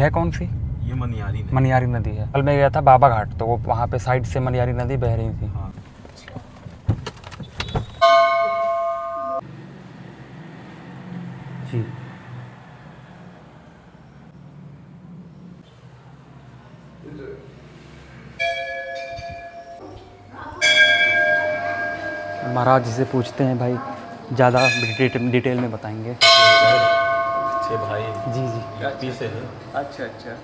है कौन सी? ये मनियारी नदी। मनियारी नदी है। कल मैं गया था बाबा घाट, तो वो वहाँ पे साइड से मनियारी नदी बह रही थी। हाँ। जी। महाराज जी से पूछते हैं भाई, ज़्यादा डिटेल में बताएंगे। अच्छे भाई जी जी। यूपी से है। अच्छा अच्छा।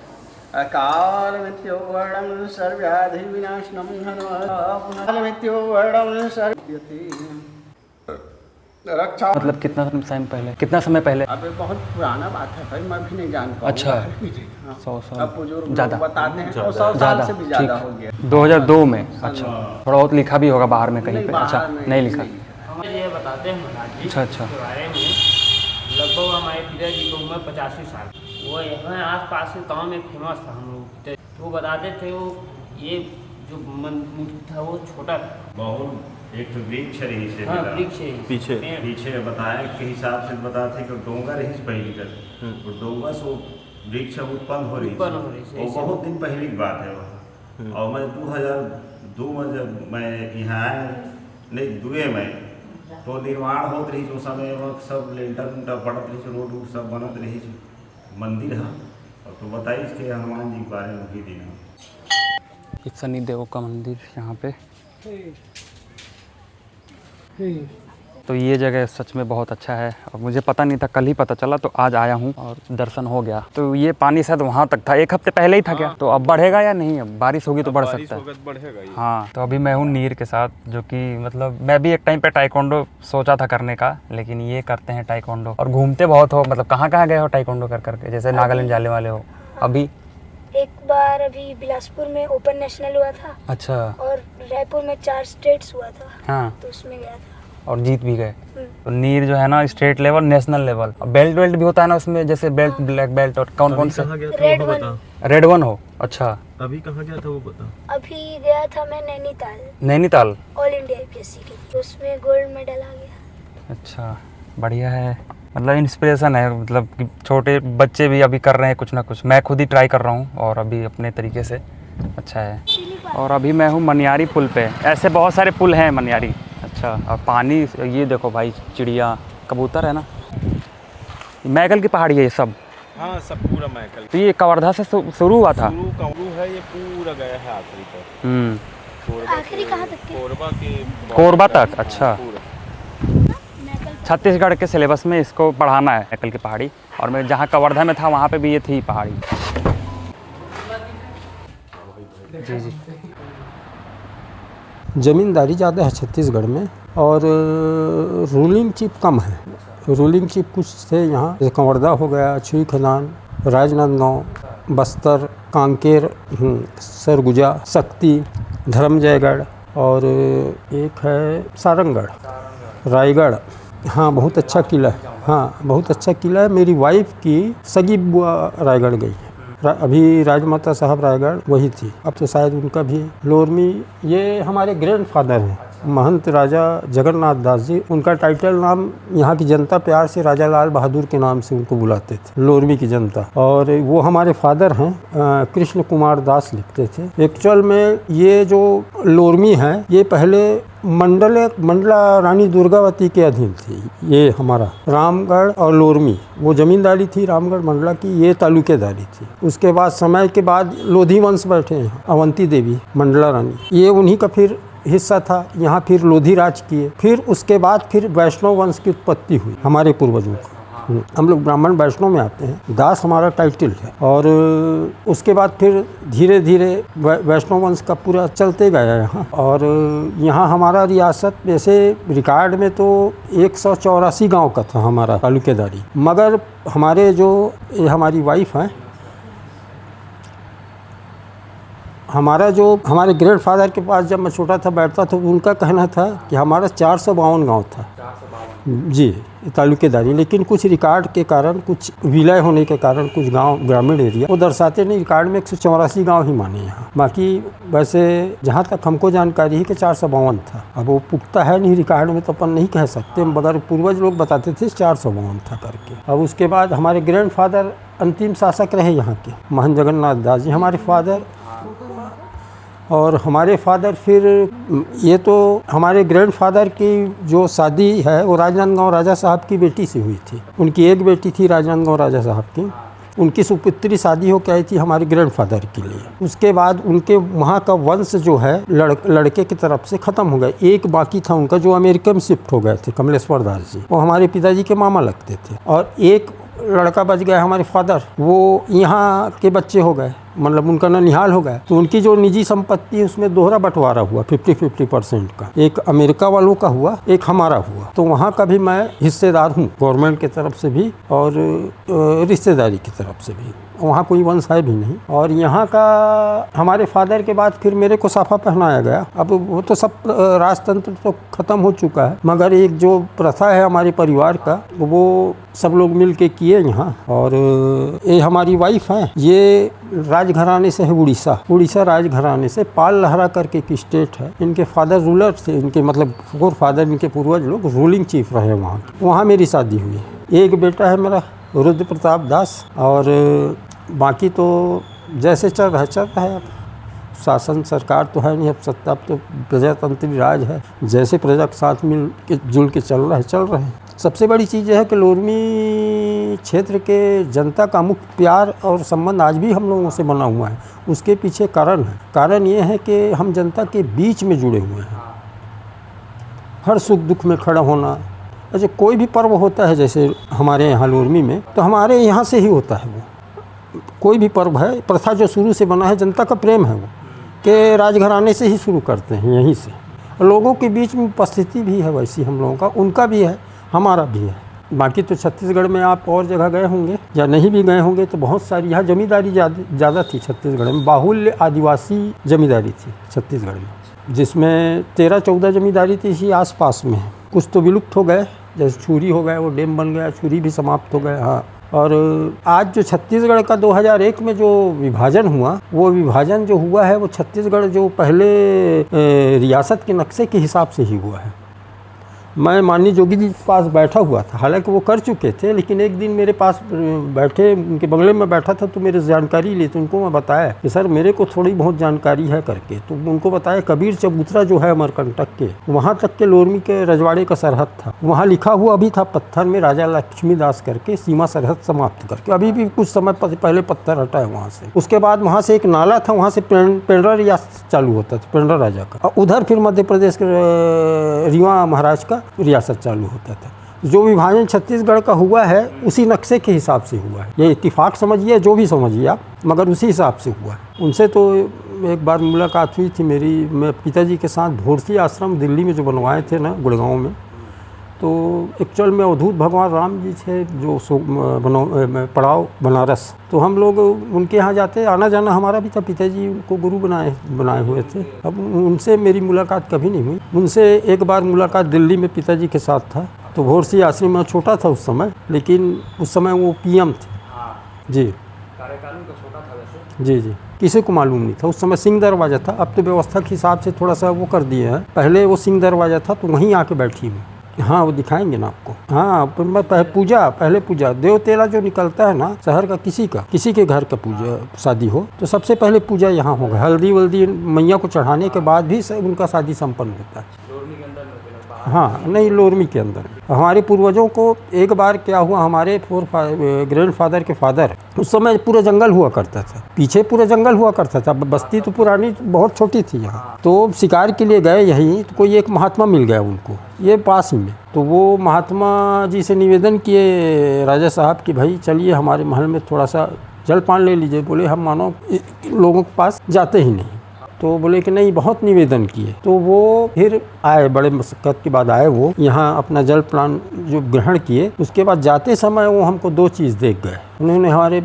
अकाल मृत्युवर्णं सर्वव्याधि विनाशनं हनुमान मृत्युवर्णं सर्वव्याधि रक्षा। मतलब कितना समय पहले? अबे बहुत पुराना बात है भाई, मैं भी नहीं जान पाऊंगा। अच्छा। हाँ। 100 साल अब बुजुर्ग ज़्यादा लोग बताते हैं, 100 ज़्यादा, साल से भी ज़्यादा ठीक। हो गया। 2002 में। अच्छा, थोड़ा बहुत लिखा भी होगा बाहर में कहीं पे। बाहर अच्छा, में नहीं लिखा। हमें ये बताते हैं महाराज जी अच्छा अच्छा। के बारे में। लगभग हमारे पिताजी की उम्र 85 साल। वो यहाँ आस पास के गाँव में फेमस था हम लोग पिताजी। तो वो बताते थे वो ये जो मूर्ति था वो छोटा था बहुत। एक तो वृक्ष रही से हाँ वृक्ष है पीछे। पेड़। पीछे बताया के हिसाब से बताते कि डोंगा रही पहली कर तो डोंगा से वृक्ष उत्पन्न हो रही से वो बहुत दिन पहले की बात है वहाँ। और मैं 2002 में जब मैं यहाँ आया, नहीं दुए में, तो निर्माण होत रही उस समय वक्त सब लेंटर उंटर पड़त रही, रोड वोड सब बनत रही, मंदिर है। और तो बताइए इसके हनुमान जी के बारे में भी दिन शनि देव का मंदिर यहाँ पे। तो ये जगह सच में बहुत अच्छा है और मुझे पता नहीं था, कल ही पता चला, तो आज आया हूँ और दर्शन हो गया। तो ये पानी शायद वहाँ तक था, एक हफ्ते पहले ही था क्या? तो अब बढ़ेगा या नहीं? अब बारिश होगी तो बढ़ सकता है। बढ़ेगा ये। हाँ, तो अभी मैं हूँ नीर के साथ, जो कि मतलब मैं भी एक टाइम पे टाइकोंडो सोचा था करने का, लेकिन ये करते हैं टाइकोंडो। और घूमते बहुत हो, मतलब कहाँ कहाँ गए हो टाइकोंडो कर करके? जैसे नागालैंड जाने वाले हो अभी? एक बार अभी बिलासपुर में ओपन नेशनल हुआ था। अच्छा। और रायपुर में 4 स्टेट्स हुआ था। हाँ, तो उसमें गया था और जीत भी गए। तो नीर जो है ना, state level, national level, belt belt भी होता है ना उसमें, जैसे बेल्ट, ब्लैक बेल्ट, और कौन कौन से? Red one. रेड वन हो। अच्छा, अभी कहाँ गया था वो बता। अभी गया था मैं नैनीताल। ऑल इंडिया यूपीएससी के, तो उसमें गोल्ड मेडल आ गया। अच्छा, बढ़िया है। मतलब इंस्पिरेशन है, मतलब कि छोटे बच्चे भी अभी कर रहे हैं कुछ ना कुछ। मैं खुद ही ट्राई कर रहा हूँ और अभी अपने तरीके से। अच्छा है। और अभी मैं हूँ मनियारी पुल पे। ऐसे बहुत सारे पुल हैं मनियारी। अच्छा, और पानी ये देखो भाई, चिड़िया, कबूतर है ना। मैगल की पहाड़ी है ये सब। हाँ, सब पूरा मैकल। तो ये कवर्धा से शुरू हुआ था? शुरू है, ये पूरा गया है आखिरी तक। आखिरी कहाँ तक? कोरबा तक। अच्छा, छत्तीसगढ़ के सिलेबस में इसको पढ़ाना है, मैकल की पहाड़ी। और मैं जहाँ कवर्धा में था वहाँ पे भी ये थी पहाड़ी। जी जी। ज़मींदारी ज़्यादा है छत्तीसगढ़ में, और रूलिंग चीफ कम है। रूलिंग चीफ कुछ थे यहाँ, जैसे कंवरदा हो गया, छुई खदान, राजनांदगांव, बस्तर, कांकेर, सरगुजा, शक्ति, धर्मजयगढ़, और एक है सारंगगढ़, रायगढ़। हाँ, बहुत अच्छा किला है। हाँ, बहुत अच्छा किला है। मेरी वाइफ की सगी बुआ रायगढ़ गई है। अभी राजमाता साहब रायगढ़ वही थी, अब तो शायद उनका भी। लोरमी, ये हमारे ग्रैंडफादर हैं, महंत राजा जगन्नाथ दास जी। उनका टाइटल नाम यहाँ की जनता प्यार से राजा लाल बहादुर के नाम से उनको बुलाते थे, लोरमी की जनता। और वो हमारे फादर हैं, कृष्ण कुमार दास लिखते थे। एक्चुअल में ये जो लोरमी है, ये पहले मंडला रानी दुर्गावती के अधीन थी। ये हमारा रामगढ़ और लोरमी, वो जमींदारी थी रामगढ़ मंडला की, ये तालुकेदारी थी। उसके बाद समय के बाद लोधी वंश बैठे हैं, अवंती देवी मंडला रानी, ये उन्हीं का फिर हिस्सा था। यहाँ फिर लोधी राज किए। फिर उसके बाद फिर वैष्णव वंश की उत्पत्ति हुई हमारे पूर्वजों की। हम लोग ब्राह्मण वैष्णव में आते हैं, दास हमारा टाइटल है। और उसके बाद फिर धीरे धीरे वैष्णव वंश का पूरा चलते गया यहाँ। और यहाँ हमारा रियासत वैसे रिकॉर्ड में तो 184 गांव का था हमारा तालुकेदारी, मगर हमारे जो हमारी वाइफ हैं, हमारे ग्रैंडफादर के पास जब मैं छोटा था बैठता था, उनका कहना था कि हमारा 452 गाँव था। जी तालुकेदारी, लेकिन कुछ रिकॉर्ड के कारण, कुछ विलय होने के कारण कुछ गांव ग्रामीण एरिया वो दर्शाते नहीं, रिकॉर्ड में 184 गांव ही माने यहाँ। बाकी वैसे जहाँ तक हमको जानकारी है कि 452 था। अब वो पुख्ता है नहीं रिकॉर्ड में तो अपन नहीं कह सकते, मगर पूर्वज लोग बताते थे 452 था करके। अब उसके बाद हमारे ग्रैंडफादर अंतिम शासक रहे यहाँ के, महंत जगन्नाथ दास जी हमारे फादर, और हमारे फादर फिर ये तो हमारे ग्रैंडफादर की जो शादी है वो राजनांदगांव राजा साहब की बेटी से हुई थी। उनकी एक बेटी थी राजनांदगांव राजा साहब की, उनकी सुपुत्री शादी हो के आई थी हमारे ग्रैंडफादर के लिए। उसके बाद उनके वहाँ का वंश जो है लड़के की तरफ से ख़त्म हो गया। एक बाकी था उनका जो अमेरिका में शिफ्ट हो गए थे, कमलेश्वर दास जी, वो हमारे पिताजी के मामा लगते थे। और एक लड़का बच गया हमारे फादर, वो यहाँ के बच्चे हो गए, मतलब उनका ननिहाल हो गया। तो उनकी जो निजी संपत्ति है उसमें दोहरा बंटवारा हुआ 50-50% का, एक अमेरिका वालों का हुआ, एक हमारा हुआ। तो वहाँ का भी मैं हिस्सेदार हूँ, गवर्नमेंट की तरफ से भी और रिश्तेदारी की तरफ से भी। वहाँ कोई वंश है भी नहीं। और यहाँ का हमारे फादर के बाद फिर मेरे को साफा पहनाया गया। अब वो तो सब राजतंत्र तो ख़त्म हो चुका है, मगर एक जो प्रथा है हमारे परिवार का वो सब लोग मिल के किए यहाँ। और ये हमारी वाइफ हैं, ये राजघराने से है, उड़ीसा राजघराने से, पाल लहरा करके की स्टेट है। इनके फादर रूलर थे, इनके मतलब फोर फादर, इनके पूर्वज लोग रूलिंग चीफ रहे वहाँ। वहाँ मेरी शादी हुई। एक बेटा है मेरा रुद्र प्रताप दास, और बाकी तो जैसे चल रहा है। अब शासन सरकार तो है नहीं, अब सत्ता तो प्रजातंत्री राज है, जैसे प्रजा के साथ मिल के जुल के चल रहा है। सबसे बड़ी चीज़ है कि लोरमी क्षेत्र के जनता का मुख्य प्यार और संबंध आज भी हम लोगों से बना हुआ है। उसके पीछे कारण है, कारण ये है कि हम जनता के बीच में जुड़े हुए हैं, हर सुख दुख में खड़ा होना। अच्छा, कोई भी पर्व होता है जैसे हमारे यहाँ लोरमी में, तो हमारे यहाँ से ही होता है वो। कोई भी पर्व है, प्रथा जो शुरू से बना है, जनता का प्रेम है वो, कि राजघराने से ही शुरू करते हैं, यहीं से। लोगों के बीच में उपस्थिति भी है वैसी हम लोगों का, उनका भी है, हमारा भी है। बाकी तो छत्तीसगढ़ में आप और जगह गए होंगे या नहीं भी गए होंगे तो बहुत सारी यहाँ जमींदारी ज़्यादा थी छत्तीसगढ़ में। बाहुल्य आदिवासी जमींदारी थी छत्तीसगढ़ में, जिसमें 13-14 जमींदारी थी इसी आसपास में। कुछ तो विलुप्त हो गए, जैसे छुरी हो गया, वो डैम बन गया, छुरी भी समाप्त हो गया। हाँ, और आज जो छत्तीसगढ़ का 2001 में जो विभाजन हुआ, वो विभाजन जो हुआ है वो छत्तीसगढ़ जो पहले रियासत के नक्शे के हिसाब से ही हुआ है। मैं माननीय जोगी जी के पास बैठा हुआ था, हालांकि वो कर चुके थे, लेकिन एक दिन मेरे पास बैठे, उनके बंगले में बैठा था, तो मेरे जानकारी ली। तो उनको मैं बताया कि सर मेरे को थोड़ी बहुत जानकारी है करके। तो उनको बताया कबीर चबूतरा जो है अमरकंटक के, वहाँ तक के लोरमी के रजवाड़े का सरहद था। वहाँ लिखा हुआ भी था पत्थर में, राजा लक्ष्मीदास करके, सीमा सरहद समाप्त करके। अभी भी कुछ समय पहले पत्थर हटा है वहाँ से। उसके बाद वहाँ से एक नाला था, वहाँ से पेंड्रा रियासत चालू होता था, पेंड्रा राजा का। और उधर फिर मध्य प्रदेश के रीवा महाराज का रियासत चालू होता था। जो विभाजन छत्तीसगढ़ का हुआ है उसी नक्शे के हिसाब से हुआ है। ये इत्तिफाक समझिए, जो भी समझिए आप, मगर उसी हिसाब से हुआ है। उनसे तो एक बार मुलाकात हुई थी मेरी, मैं पिताजी के साथ भोरसी आश्रम दिल्ली में जो बनवाए थे ना, गुड़गांव में, तो एक्चुअल में अवधूत भगवान राम जी थे जो पड़ाव बनारस। तो हम लोग उनके यहाँ जाते, आना जाना हमारा भी था, पिताजी उनको गुरु बनाए हुए थे। अब उनसे मेरी मुलाकात कभी नहीं हुई। उनसे एक बार मुलाकात दिल्ली में पिताजी के साथ था। तो भोरसी आश्रम में छोटा था उस समय, लेकिन उस समय वो PM थे जी। कार्यकाल उनका छोटा था वैसे। जी, किसी को मालूम नहीं था उस समय। सिंह दरवाज़ा था, अब तो व्यवस्था के हिसाब से थोड़ा सा वो कर दिए हैं। पहले वो सिंह दरवाज़ा था, तो वहीं आके बैठी हूँ। हाँ, वो दिखाएंगे ना आपको। हाँ, पहले पूजा देव तेला जो निकलता है ना शहर का, किसी के घर का पूजा शादी हो तो सबसे पहले पूजा यहाँ होगा। हल्दी वल्दी मैया को चढ़ाने के बाद भी उनका शादी संपन्न होता है। हाँ, नहीं, लोरमी के अंदर। हमारे पूर्वजों को एक बार क्या हुआ, हमारे ग्रैंडफादर के फादर, उस समय पूरा जंगल हुआ करता था, पीछे पूरा जंगल हुआ करता था। बस्ती तो पुरानी बहुत छोटी थी यहाँ। तो शिकार के लिए गए यहीं, तो कोई एक महात्मा मिल गया उनको, ये पास ही में। तो वो महात्मा जी से निवेदन किए राजा साहब कि भाई चलिए हमारे महल में थोड़ा सा जलपान ले लीजिए। बोले हम मानो लोगों के पास जाते ही नहीं। तो बोले कि नहीं, बहुत निवेदन किए। तो वो फिर आए, बड़े मशक्क़त के बाद आए वो यहाँ, अपना जलपान जो ग्रहण किए। उसके बाद जाते समय वो हमको 2 चीज़ देख गए। उन्होंने हमारे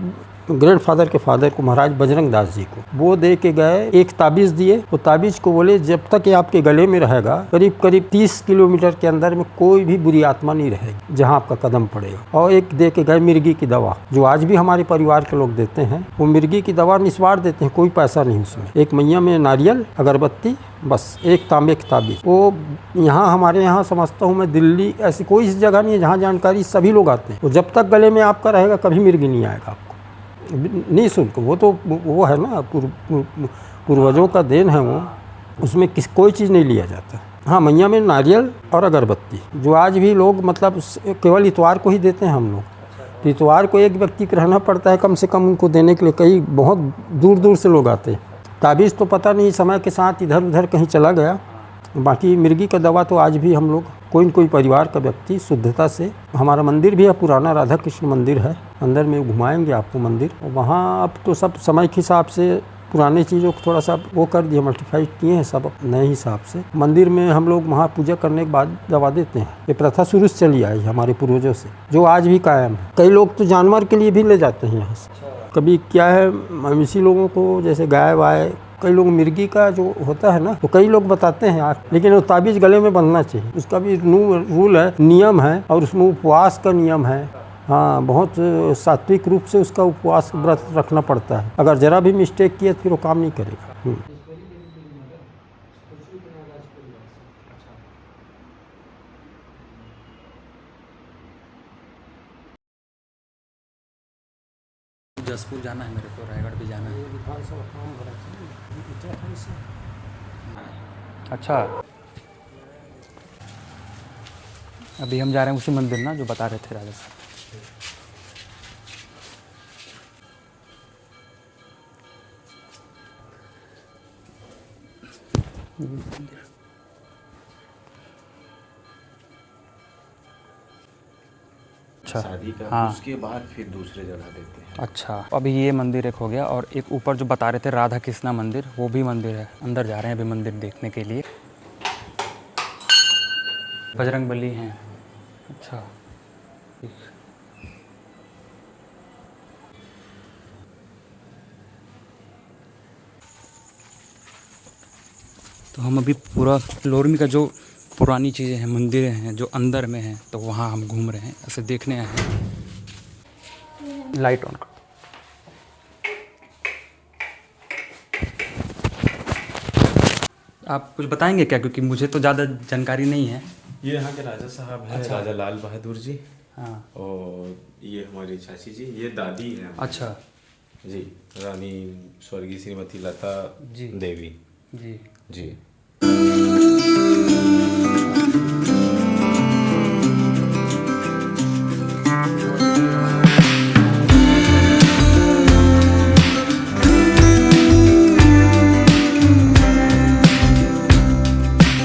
ग्रैंडफादर के फादर को, महाराज बजरंग दास जी को, वो दे के गए, एक ताबीज़ दिए। वो ताबीज़ को बोले जब तक ये आपके गले में रहेगा करीब करीब 30 किलोमीटर के अंदर में कोई भी बुरी आत्मा नहीं रहेगी जहाँ आपका कदम पड़ेगा। और एक दे के गए मिर्गी की दवा, जो आज भी हमारे परिवार के लोग देते हैं। वो मिर्गी की दवा निस्वार देते हैं, कोई पैसा नहीं उसमें। एक मैया में नारियल, अगरबत्ती, बस एक तांबे की ताबीज़। वो यहाँ हमारे यहाँ समझता हूँ मैं, दिल्ली ऐसी कोई जगह नहीं है जहाँ जानकारी सभी लोग आते हैं। वो जब तक गले में आपका रहेगा कभी मिर्गी नहीं आएगा आपको, निःशुल्क। वो तो वो है ना, पूर्वजों का देन है वो, उसमें कोई चीज़ नहीं लिया जाता। हाँ, मैया में नारियल और अगरबत्ती, जो आज भी लोग मतलब केवल इतवार को ही देते हैं हम लोग। इतवार को एक व्यक्ति को रहना पड़ता है कम से कम उनको देने के लिए, कई बहुत दूर दूर से लोग आते हैं। ताबीज़ तो पता नहीं समय के साथ इधर उधर कहीं चला गया। बाकी मिर्गी का दवा तो आज भी हम लोग कोई न कोई परिवार का व्यक्ति शुद्धता से। हमारा मंदिर भी है, पुराना राधा कृष्ण मंदिर है, अंदर में घुमाएंगे आपको मंदिर। और वहाँ अब तो सब समय के हिसाब से पुराने चीज़ों को थोड़ा सा वो कर दिए, मल्टीफाइड किए हैं सब नए हिसाब से। मंदिर में हम लोग वहाँ पूजा करने के बाद दवा देते हैं। ये प्रथा शुरू से चली आई हमारे पूर्वजों से, जो आज भी कायम है। कई लोग तो जानवर के लिए भी ले जाते हैं यहाँ से। कभी क्या है, मवेशी लोगों को जैसे गाय वाय, कई लोग मिर्गी का जो होता है ना, तो कई लोग बताते हैं यार, लेकिन वो ताबीज़ गले में बंधना चाहिए। उसका भी रूल है, नियम है, और उसमें उपवास का नियम है। हाँ, बहुत सात्विक रूप से उसका उपवास व्रत रखना पड़ता है। अगर ज़रा भी मिस्टेक किया तो फिर वो काम नहीं करेगा। जसपुर जाना है मेरे को, रायगढ़ भी जाना है। अच्छा, अभी हम जा रहे हैं उसी मंदिर ना जो बता रहे थे राजा साहब। अच्छा, शादी का हाँ। उसके बाद फिर दूसरे जगह देते हैं। अच्छा, अभी ये मंदिर एक हो गया, और एक ऊपर जो बता रहे थे राधा कृष्णा मंदिर, वो भी मंदिर है। अंदर जा रहे हैं अभी मंदिर देखने के लिए। बजरंगबली हैं। अच्छा, ठीक। तो हम अभी पूरा लोरमी का जो पुरानी चीज़ें हैं, मंदिरें हैं जो अंदर में हैं, तो वहाँ हम घूम रहे हैं, ऐसे देखने आए हैं। लाइट ऑन करो। आप कुछ बताएंगे क्या, क्योंकि मुझे तो ज़्यादा जानकारी नहीं है। ये यहाँ के राजा साहब हैं। अच्छा। राजा लाल बहादुर जी। हाँ। और ये हमारी चाची जी, ये दादी हैं। अच्छा जी, रानी स्वर्गीय श्रीमती लता जी। देवी जी। जी।